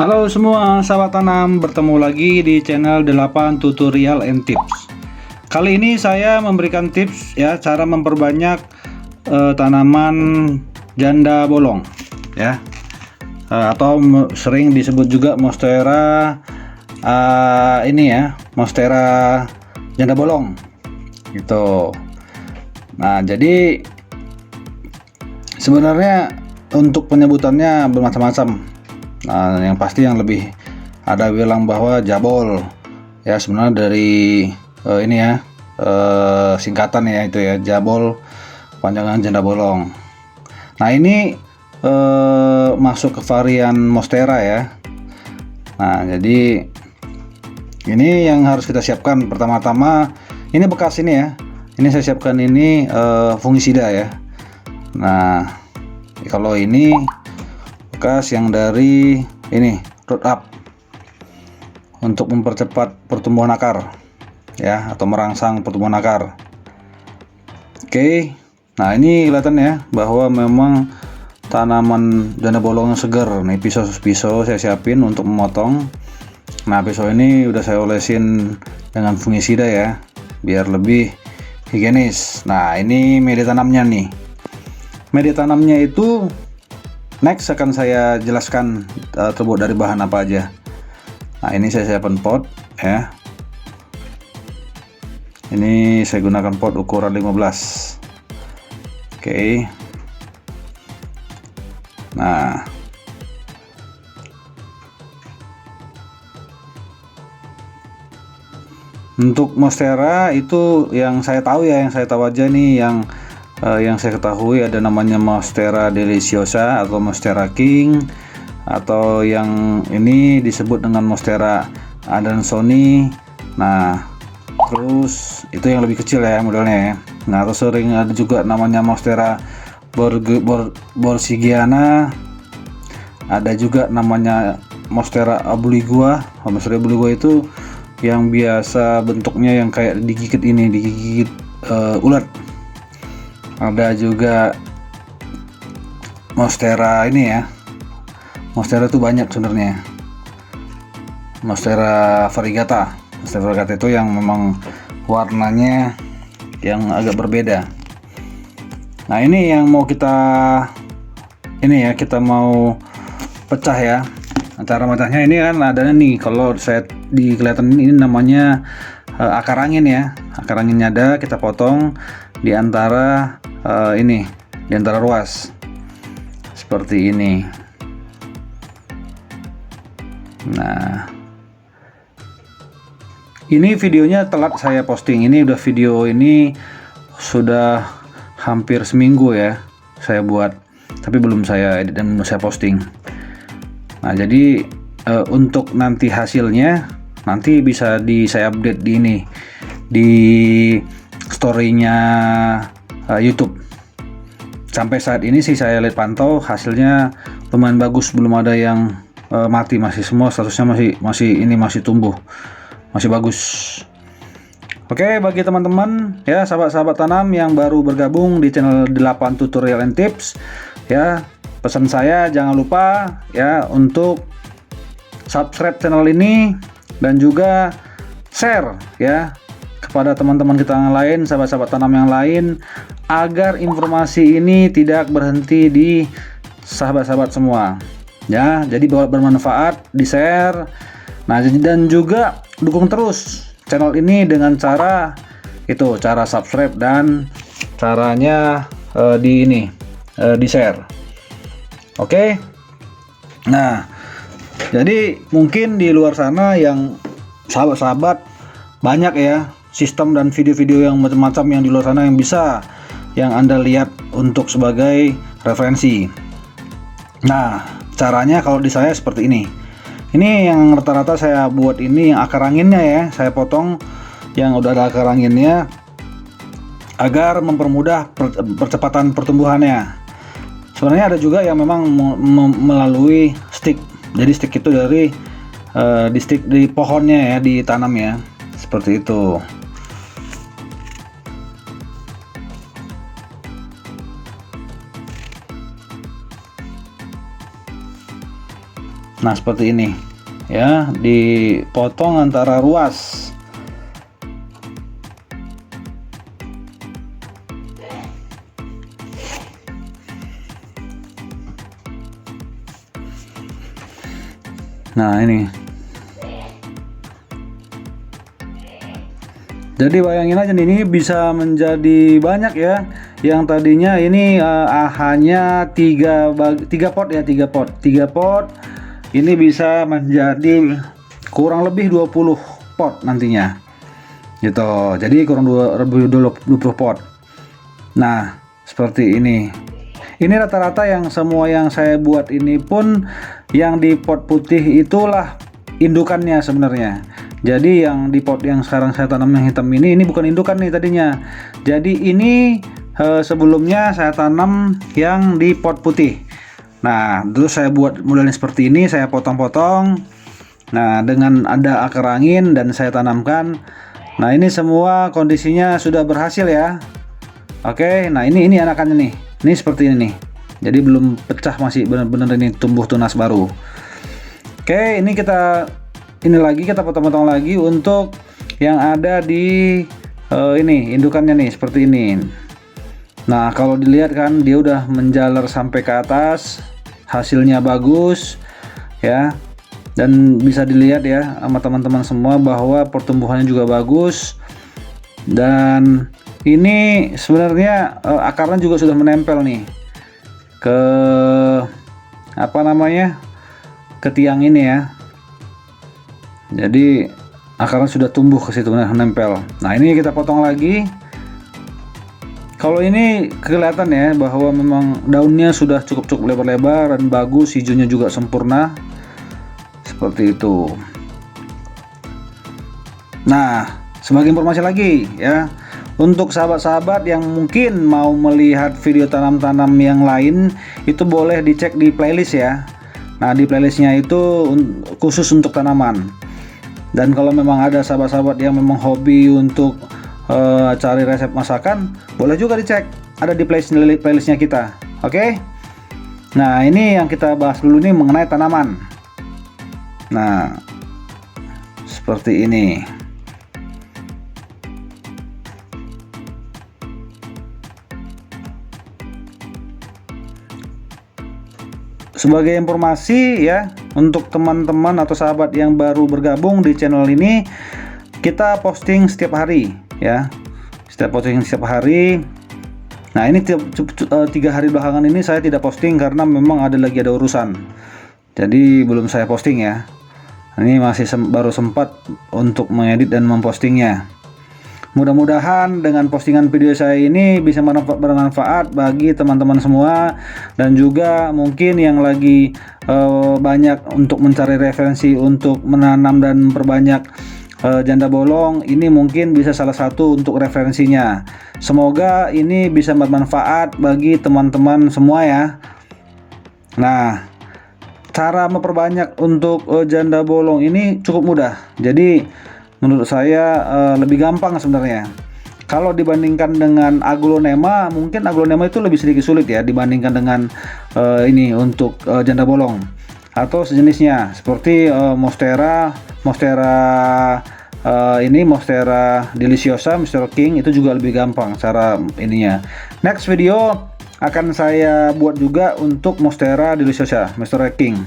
Halo semua sahabat tanam, bertemu lagi di channel 8 Tutorial and Tips. Kali ini saya memberikan tips ya cara memperbanyak tanaman janda bolong ya, atau sering disebut juga monstera ini ya, monstera janda bolong gitu. Nah, jadi sebenarnya untuk penyebutannya bermacam-macam. Nah, yang pasti yang lebih ada bilang bahwa jabol ya, sebenarnya dari ini ya, singkatan ya, itu ya, jabol panjangan janda bolong. Nah, ini masuk ke varian monstera ya. Nah, jadi ini yang harus kita siapkan. Pertama-tama ini bekas ini ya, ini saya siapkan ini fungisida ya. Nah, kalau ini bekas yang dari ini Roundup untuk mempercepat pertumbuhan akar ya, atau merangsang pertumbuhan akar. Oke, nah ini kelihatan ya bahwa memang tanaman janda bolong yang segar. Nih pisau saya siapin untuk memotong. Nah, pisau ini udah saya olesin dengan fungisida ya, biar lebih higienis. Nah, ini media tanamnya nih. Media tanamnya itu next akan saya jelaskan terbuat dari bahan apa aja. Nah, ini saya siapkan pot ya. Ini saya gunakan pot ukuran 15. Oke. Nah, untuk monstera itu yang saya tahu ya, yang saya tahu aja nih, yang saya ketahui ada namanya Monstera deliciosa atau Monstera king, atau yang ini disebut dengan Monstera adansoni. Nah, terus itu yang lebih kecil ya modelnya ya. Nah, terus sering ada juga namanya Monstera borsigiana, ada juga namanya Monstera obliqua. Monstera obliqua itu yang biasa bentuknya yang kayak digigit ulat. Ada juga monstera ini ya. Monstera itu banyak sebenarnya. Monstera variegata. Monstera variegata itu yang memang warnanya yang agak berbeda. Nah, ini yang mau kita mau pecah ya. Cara pecahnya ini kan adanya nih, kalau saya kelihatan ini namanya akar angin ya. Akar anginnya ada, kita potong di antara di antara ruas seperti ini. Nah, ini videonya telat saya posting. Ini udah video ini sudah hampir seminggu ya saya buat, tapi belum saya edit dan belum saya posting. Nah, jadi untuk nanti hasilnya nanti bisa saya update di ini, di story-nya YouTube. Sampai saat ini sih saya lihat pantau hasilnya lumayan bagus, belum ada yang mati, masih semua statusnya masih tumbuh, masih bagus. Oke, bagi teman-teman ya, sahabat-sahabat tanam yang baru bergabung di channel 8 Tutorial and Tips ya, pesan saya jangan lupa ya untuk subscribe channel ini dan juga share ya kepada teman-teman kita yang lain, sahabat-sahabat tanam yang lain, agar informasi ini tidak berhenti di sahabat-sahabat semua ya. Jadi bermanfaat, di share. Nah, dan juga dukung terus channel ini dengan cara subscribe dan caranya di share. Oke. Nah, jadi mungkin di luar sana yang sahabat-sahabat banyak ya sistem dan video-video yang macam-macam yang di luar sana yang Anda lihat untuk sebagai referensi. Nah, caranya kalau di saya seperti ini. Ini yang rata-rata saya buat ini yang akar anginnya ya, saya potong yang udah ada akar anginnya agar mempermudah percepatan pertumbuhannya. Sebenarnya ada juga yang memang melalui stick. Jadi stick itu dari di pohonnya ya, ditanam ya, seperti itu. Nah seperti ini ya, dipotong antara ruas. Nah ini, jadi bayangin aja nih, ini bisa menjadi banyak ya. Yang tadinya ini hanya 3 pot ya, 3 pot ini bisa menjadi kurang lebih 20 pot nantinya gitu. Jadi kurang 20 pot. Nah seperti ini rata-rata yang semua yang saya buat ini pun yang di pot putih itulah indukannya sebenarnya. Jadi yang di pot yang sekarang saya tanam yang hitam ini bukan indukan nih tadinya. Jadi ini sebelumnya saya tanam yang di pot putih. Nah terus saya buat modelnya seperti ini, saya potong-potong. Nah dengan ada akar angin dan saya tanamkan. Nah ini semua kondisinya sudah berhasil ya. Oke, nah ini anakannya nih. Ini seperti ini nih. Jadi belum pecah, masih benar-benar ini tumbuh tunas baru. Oke, ini kita potong-potong lagi untuk yang ada di ini indukannya nih seperti ini. Nah, kalau dilihat kan dia udah menjalar sampai ke atas, hasilnya bagus ya. Dan bisa dilihat ya sama teman-teman semua bahwa pertumbuhannya juga bagus. Dan ini sebenarnya akarnya juga sudah menempel nih ke ke tiang ini ya. Jadi akarnya sudah tumbuh ke situ, menempel. Nah ini kita potong lagi. Kalau ini kelihatan ya bahwa memang daunnya sudah cukup lebar-lebar dan bagus, hijaunya juga sempurna seperti itu. Nah sebagai informasi lagi ya, untuk sahabat-sahabat yang mungkin mau melihat video tanam-tanam yang lain, itu boleh dicek di playlist ya. Nah di playlistnya itu khusus untuk tanaman. Dan kalau memang ada sahabat-sahabat yang memang hobi untuk cari resep masakan, boleh juga dicek, ada di playlistnya kita. Oke. Nah ini yang kita bahas dulu nih mengenai tanaman. Nah seperti ini. Sebagai informasi ya, untuk teman-teman atau sahabat yang baru bergabung di channel ini, kita posting setiap hari ya, posting setiap hari. Nah ini 3 hari belakangan ini saya tidak posting karena memang ada urusan, jadi belum saya posting ya. Ini masih baru sempat untuk mengedit dan mempostingnya. Mudah-mudahan dengan postingan video saya ini bisa bermanfaat bagi teman-teman semua, dan juga mungkin yang lagi banyak untuk mencari referensi untuk menanam dan memperbanyak janda bolong, ini mungkin bisa salah satu untuk referensinya. Semoga ini bisa bermanfaat bagi teman-teman semua ya. Nah cara memperbanyak untuk janda bolong ini cukup mudah. Jadi menurut saya lebih gampang sebenarnya. Kalau dibandingkan dengan aglonema, mungkin aglonema itu lebih sedikit sulit ya dibandingkan dengan ini untuk janda bolong atau sejenisnya seperti monstera deliciosa, Mr. King, itu juga lebih gampang cara ininya. Next video akan saya buat juga untuk monstera deliciosa, Mr. King.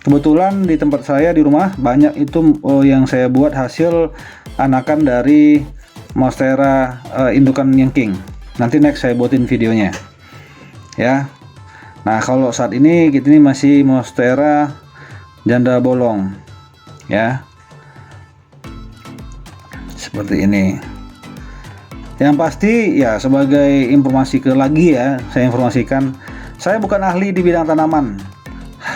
Kebetulan di tempat saya di rumah banyak itu yang saya buat hasil anakan dari monstera indukan yang king. Nanti next saya buatin videonya ya. Nah kalau saat ini kita ini masih monstera janda bolong ya, seperti ini. Yang pasti ya, sebagai informasi lagi ya, saya informasikan, saya bukan ahli di bidang tanaman.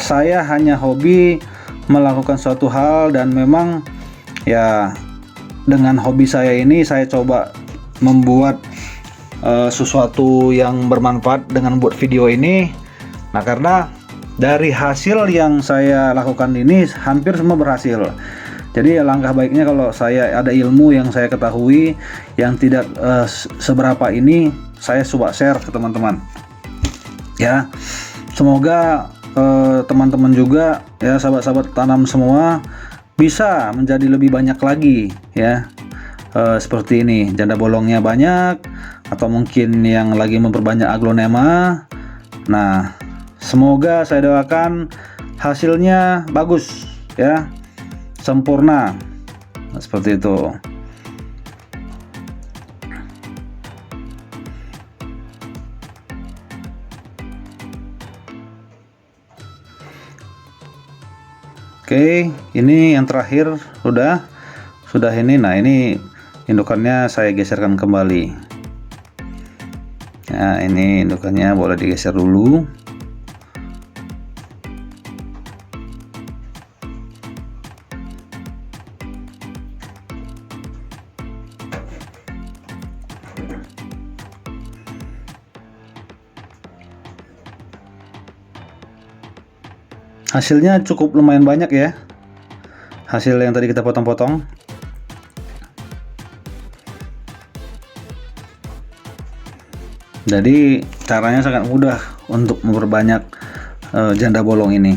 Saya hanya hobi melakukan suatu hal, dan memang ya dengan hobi saya ini saya coba membuat sesuatu yang bermanfaat dengan buat video ini. Nah karena dari hasil yang saya lakukan ini hampir semua berhasil. Jadi langkah baiknya kalau saya ada ilmu yang saya ketahui yang tidak seberapa ini, saya coba share ke teman-teman ya. Semoga teman-teman juga ya, sahabat-sahabat tanam semua bisa menjadi lebih banyak lagi ya. Seperti ini, janda bolongnya banyak, atau mungkin yang lagi memperbanyak aglonema. Nah, semoga saya doakan hasilnya bagus ya, sempurna. Nah, seperti itu. Oke, ini yang terakhir sudah ini. Nah, ini indukannya saya geserkan kembali. Nah, ini indukannya boleh digeser dulu. Hasilnya cukup lumayan banyak ya, hasil yang tadi kita potong-potong. Jadi caranya sangat mudah untuk memperbanyak janda bolong ini.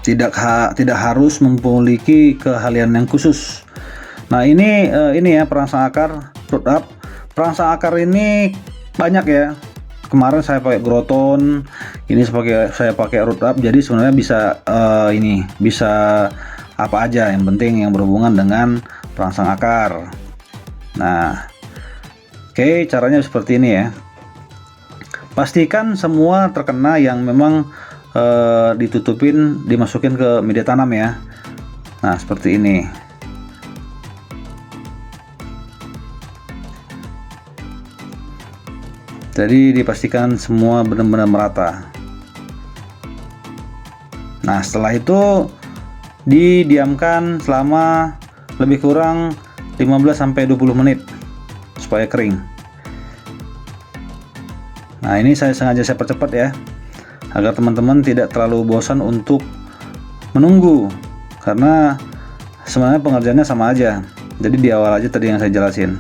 Tidak harus memiliki keahlian yang khusus. Nah, ini ya perangsang akar, root up. Perangsang akar ini banyak ya. Kemarin saya pakai Groton, ini saya pakai root up. Jadi sebenarnya bisa apa aja, yang penting yang berhubungan dengan perangsang akar. Nah, oke, caranya seperti ini ya. Pastikan semua terkena yang memang ditutupin, dimasukin ke media tanam ya. Nah, seperti ini. Jadi dipastikan semua benar-benar merata. Nah, setelah itu didiamkan selama lebih kurang 15-20 menit supaya kering. Nah, ini saya sengaja percepat ya, agar teman-teman tidak terlalu bosan untuk menunggu, karena sebenarnya pengerjaannya sama aja. Jadi di awal aja tadi yang saya jelasin,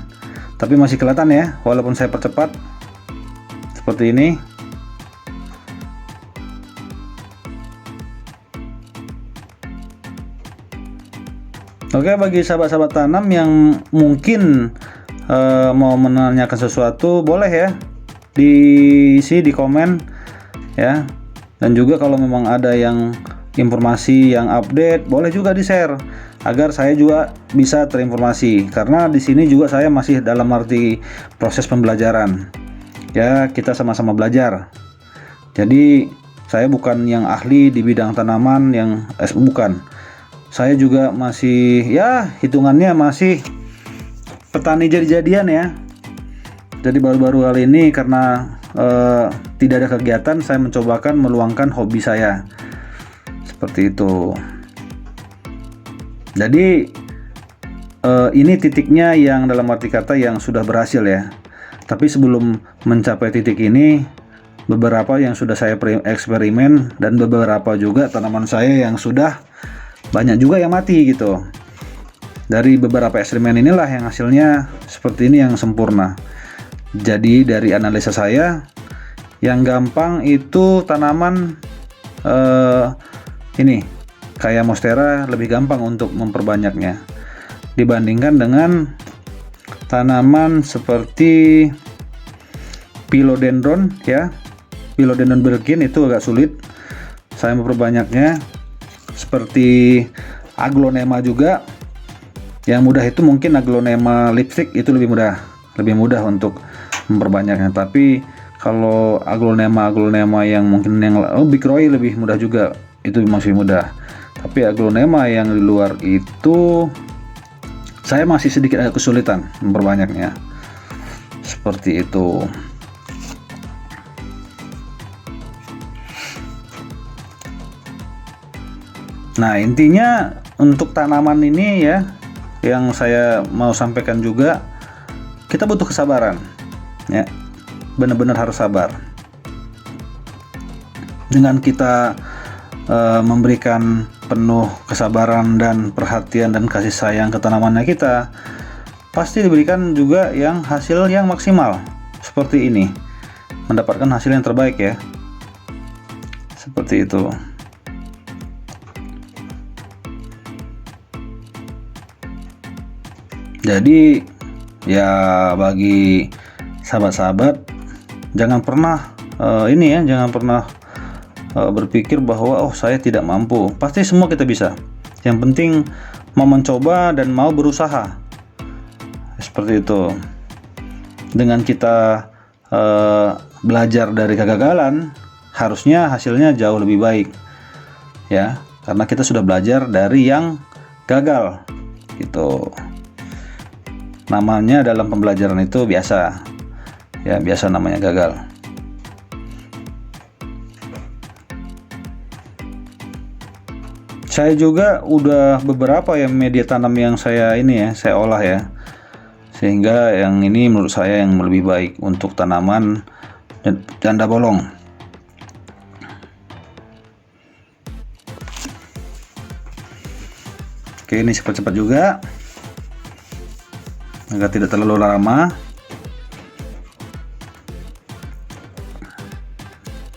tapi masih kelihatan ya walaupun saya percepat seperti ini. Oke, bagi sahabat-sahabat tanam yang mungkin mau menanyakan sesuatu, boleh ya di komen ya. Dan juga kalau memang ada yang informasi yang update, boleh juga di share agar saya juga bisa terinformasi, karena di sini juga saya masih dalam arti proses pembelajaran ya, kita sama-sama belajar. Jadi saya bukan yang ahli di bidang tanaman yang bukan. Saya juga masih ya hitungannya masih petani jadi-jadian ya. Jadi baru-baru kali ini karena tidak ada kegiatan, saya mencobakan meluangkan hobi saya seperti itu. Jadi ini titiknya yang dalam arti kata yang sudah berhasil ya. Tapi sebelum mencapai titik ini, beberapa yang sudah saya eksperimen, dan beberapa juga tanaman saya yang sudah banyak juga yang mati gitu. Dari beberapa eksperimen inilah yang hasilnya seperti ini yang sempurna. Jadi dari analisa saya, yang gampang itu tanaman ini kayak monstera lebih gampang untuk memperbanyaknya dibandingkan dengan tanaman seperti philodendron ya. Philodendron Belgian itu agak sulit saya memperbanyaknya. Seperti aglonema juga, yang mudah itu mungkin aglonema lipstick, itu lebih mudah untuk memperbanyaknya. Tapi kalau aglonema yang mungkin yang Big Roy lebih mudah juga, itu masih mudah. Tapi aglonema yang di luar itu saya masih sedikit agak kesulitan memperbanyaknya. Seperti itu. Nah, intinya untuk tanaman ini ya, yang saya mau sampaikan juga, kita butuh kesabaran ya, benar-benar harus sabar. Dengan kita memberikan penuh kesabaran dan perhatian dan kasih sayang ke tanamannya kita, pasti diberikan juga yang hasil yang maksimal seperti ini, mendapatkan hasil yang terbaik ya. seperti itu. Jadi ya bagi sahabat-sahabat, jangan pernah berpikir bahwa oh saya tidak mampu. Pasti semua kita bisa. Yang penting mau mencoba dan mau berusaha. Seperti itu. Dengan kita belajar dari kegagalan, harusnya hasilnya jauh lebih baik. Ya, karena kita sudah belajar dari yang gagal. Gitu. Namanya dalam pembelajaran itu biasa. Ya, biasa namanya gagal. Saya juga udah beberapa ya media tanam yang saya olah ya. Sehingga yang ini menurut saya yang lebih baik untuk tanaman janda bolong. Oke, ini cepat-cepat juga agar tidak terlalu lama.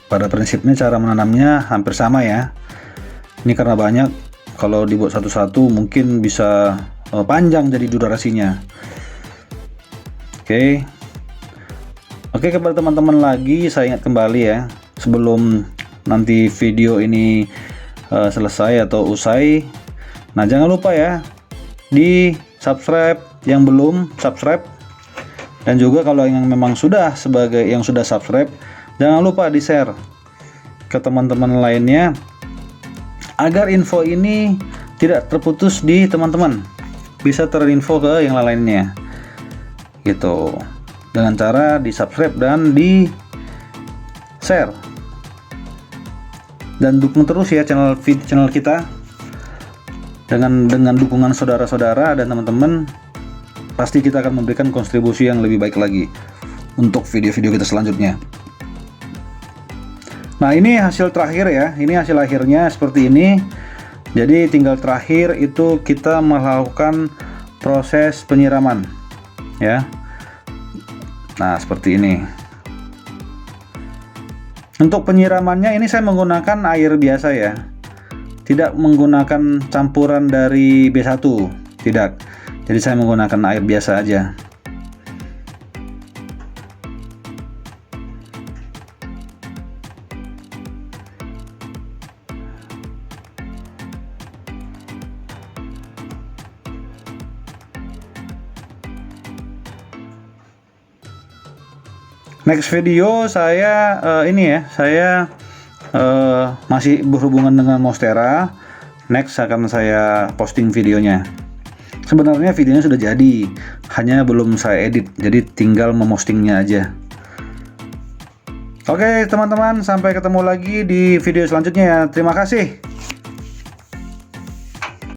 Pada prinsipnya cara menanamnya hampir sama ya. Ini karena banyak, kalau dibuat satu-satu mungkin bisa panjang jadi durasinya. Oke, kepada teman-teman lagi saya ingat kembali ya, sebelum nanti video ini selesai atau usai, nah jangan lupa ya di subscribe yang belum subscribe, dan juga kalau yang memang sudah subscribe, jangan lupa di share ke teman-teman lainnya agar info ini tidak terputus di teman-teman, bisa terinfo ke yang lainnya gitu, dengan cara di subscribe dan di share, dan dukung terus ya channel kita. Dengan dukungan saudara-saudara dan teman-teman, pasti kita akan memberikan kontribusi yang lebih baik lagi untuk video-video kita selanjutnya. Nah, ini hasil terakhir ya, ini hasil akhirnya seperti ini. Jadi tinggal terakhir itu kita melakukan proses penyiraman ya. Nah, seperti ini. Untuk penyiramannya ini saya menggunakan air biasa ya, tidak menggunakan campuran dari B1, tidak. Jadi saya menggunakan air biasa aja. Next video saya masih berhubungan dengan Monstera. Next akan saya posting videonya. Sebenarnya videonya sudah jadi, hanya belum saya edit, jadi tinggal memostingnya aja. Oke teman-teman, sampai ketemu lagi di video selanjutnya ya. Terima kasih.